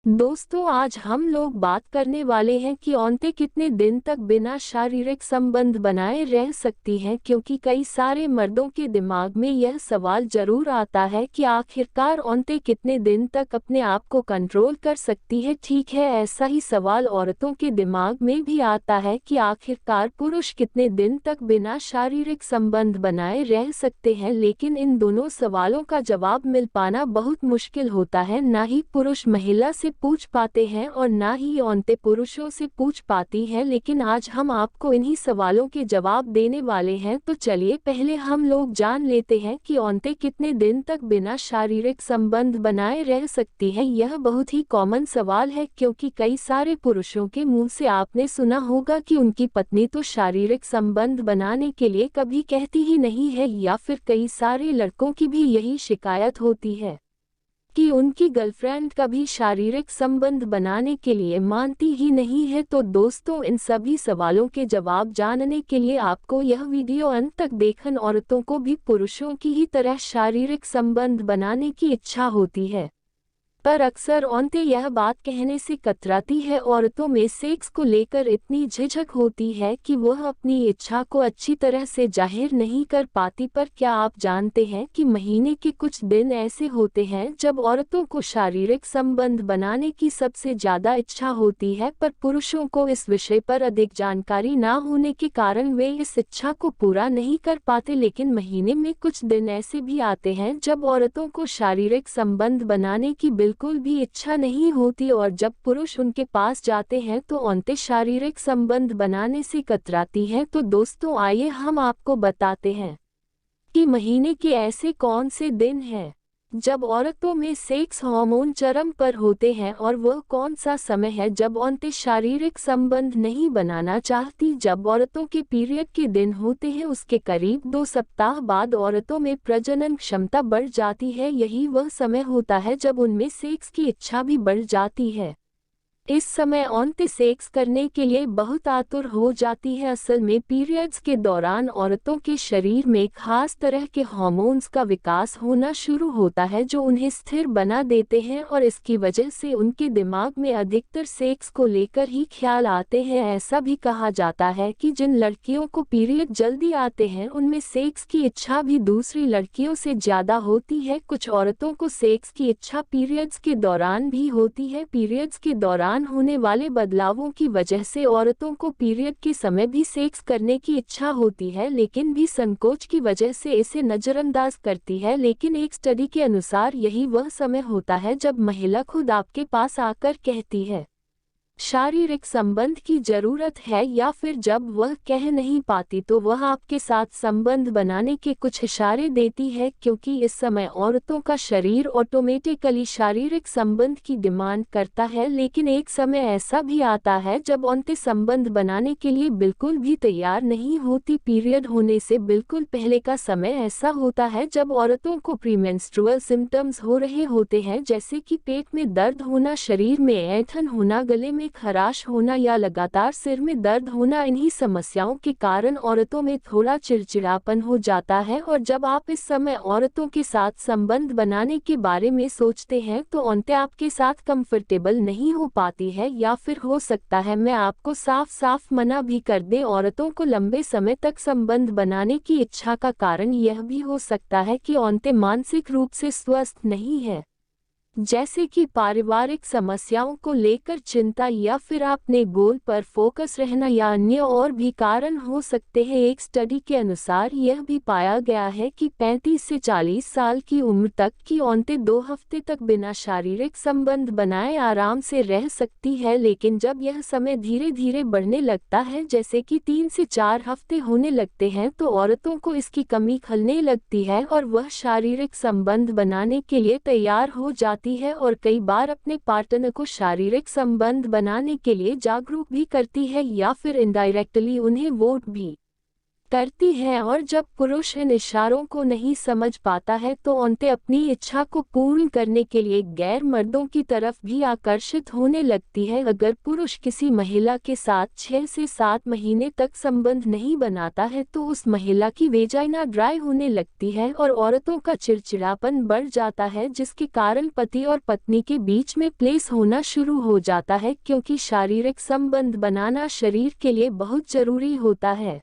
दोस्तों, आज हम लोग बात करने वाले हैं कि औरतें कितने दिन तक बिना शारीरिक संबंध बनाए रह सकती हैं, क्योंकि कई सारे मर्दों के दिमाग में यह सवाल जरूर आता है कि आखिरकार औरतें कितने दिन तक अपने आप को कंट्रोल कर सकती है। ठीक है, ऐसा ही सवाल औरतों के दिमाग में भी आता है कि आखिरकार पुरुष कितने दिन तक बिना शारीरिक संबंध बनाए रह सकते हैं। लेकिन इन दोनों सवालों का जवाब मिल पाना बहुत मुश्किल होता है। ना ही पुरुष महिला से पूछ पाते हैं और ना ही औरतें पुरुषों से पूछ पाती हैं। लेकिन आज हम आपको इन्हीं सवालों के जवाब देने वाले हैं। तो चलिए पहले हम लोग जान लेते हैं कि औरतें कितने दिन तक बिना शारीरिक संबंध बनाए रह सकती हैं। यह बहुत ही कॉमन सवाल है, क्योंकि कई सारे पुरुषों के मुंह से आपने सुना होगा कि उनकी पत्नी तो शारीरिक संबंध बनाने के लिए कभी कहती ही नहीं है, या फिर कई सारे लड़कों की भी यही शिकायत होती है कि उनकी गर्लफ्रेंड कभी शारीरिक संबंध बनाने के लिए मानती ही नहीं है। तो दोस्तों, इन सभी सवालों के जवाब जानने के लिए आपको यह वीडियो अंत तक देखना। औरतों को भी पुरुषों की ही तरह शारीरिक संबंध बनाने की इच्छा होती है, पर अक्सर औरतें यह बात कहने से कतराती है। औरतों में सेक्स को लेकर इतनी झिझक होती है कि वह अपनी इच्छा को अच्छी तरह से जाहिर नहीं कर पाती। पर क्या आप जानते हैं कि महीने के कुछ दिन ऐसे होते हैं जब औरतों को शारीरिक संबंध बनाने की सबसे ज्यादा इच्छा होती है, पर पुरुषों को इस विषय पर अधिक जानकारी ना होने के कारण वे इस इच्छा को पूरा नहीं कर पाते। लेकिन महीने में कुछ दिन ऐसे भी आते हैं जब औरतों को शारीरिक संबंध बनाने की बिल्कुल भी इच्छा नहीं होती, और जब पुरुष उनके पास जाते हैं तो औरतें शारीरिक संबंध बनाने से कतराती हैं। तो दोस्तों, आइए हम आपको बताते हैं कि महीने के ऐसे कौन से दिन हैं जब औरतों में सेक्स हार्मोन चरम पर होते हैं, और वह कौन सा समय है जब औरतें शारीरिक संबंध नहीं बनाना चाहती। जब औरतों के पीरियड के दिन होते हैं, उसके करीब 2 सप्ताह बाद औरतों में प्रजनन क्षमता बढ़ जाती है। यही वह समय होता है जब उनमें सेक्स की इच्छा भी बढ़ जाती है। इस समय औरतें सेक्स करने के लिए बहुत आतुर हो जाती है। असल में पीरियड्स के दौरान औरतों के शरीर में खास तरह के हार्मोन्स का विकास होना शुरू होता है, जो उन्हें स्थिर बना देते हैं, और इसकी वजह से उनके दिमाग में अधिकतर सेक्स को लेकर ही ख्याल आते हैं। ऐसा भी कहा जाता है कि जिन लड़कियों को पीरियड जल्दी आते हैं उनमें सेक्स की इच्छा भी दूसरी लड़कियों से ज्यादा होती है। कुछ औरतों को सेक्स की इच्छा पीरियड्स के दौरान भी होती है। पीरियड्स के दौरान होने वाले बदलावों की वजह से औरतों को पीरियड के समय भी सेक्स करने की इच्छा होती है, लेकिन भी संकोच की वजह से इसे नजरअंदाज करती है। लेकिन एक स्टडी के अनुसार यही वह समय होता है जब महिला खुद आपके पास आकर कहती है शारीरिक संबंध की जरूरत है, या फिर जब वह कह नहीं पाती तो वह आपके साथ संबंध बनाने के कुछ इशारे देती है, क्योंकि इस समय औरतों का शरीर ऑटोमेटिकली शारीरिक संबंध की डिमांड करता है। लेकिन एक समय ऐसा भी आता है जब औरतें संबंध बनाने के लिए बिल्कुल भी तैयार नहीं होती। पीरियड होने से बिल्कुल पहले का समय ऐसा होता है जब औरतों को प्रीमेंस्ट्रुअल सिम्टम्स हो रहे होते हैं, जैसे कि पेट में दर्द होना, शरीर में ऐंठन होना, गले में खराश होना या लगातार सिर में दर्द होना। इन्हीं समस्याओं के कारण औरतों में थोड़ा चिड़चिड़ापन हो जाता है, और जब आप इस समय औरतों के साथ संबंध बनाने के बारे में सोचते हैं तो औरतें आपके साथ कंफर्टेबल नहीं हो पाती है, या फिर हो सकता है मैं आपको साफ साफ मना भी कर दें। औरतों को लंबे समय तक संबंध बनाने की इच्छा का कारण यह भी हो सकता है कि औरतें मानसिक रूप से स्वस्थ नहीं है, जैसे कि पारिवारिक समस्याओं को लेकर चिंता, या फिर अपने गोल पर फोकस रहना, या अन्य और भी कारण हो सकते हैं। एक स्टडी के अनुसार यह भी पाया गया है कि 35 से 40 साल की उम्र तक की औरतें 2 हफ्ते तक बिना शारीरिक संबंध बनाए आराम से रह सकती है। लेकिन जब यह समय धीरे धीरे बढ़ने लगता है, जैसे कि 3 से 4 हफ्ते होने लगते हैं, तो औरतों को इसकी कमी खलने लगती है और वह शारीरिक संबंध बनाने के लिए तैयार हो जाती है, और कई बार अपने पार्टनर को शारीरिक संबंध बनाने के लिए जागरूक भी करती है, या फिर इनडायरेक्टली उन्हें वोट भी करती है, और जब पुरुष इन इशारों को नहीं समझ पाता है तो औरतें अपनी इच्छा को पूर्ण करने के लिए गैर मर्दों की तरफ भी आकर्षित होने लगती है। अगर पुरुष किसी महिला के साथ 6 से 7 महीने तक संबंध नहीं बनाता है तो उस महिला की वेजाइना ड्राई होने लगती है और औरतों का चिड़चिड़ापन बढ़ जाता है, जिसके कारण पति और पत्नी के बीच में क्लेश होना शुरू हो जाता है, क्योंकि शारीरिक संबंध बनाना शरीर के लिए बहुत जरूरी होता है।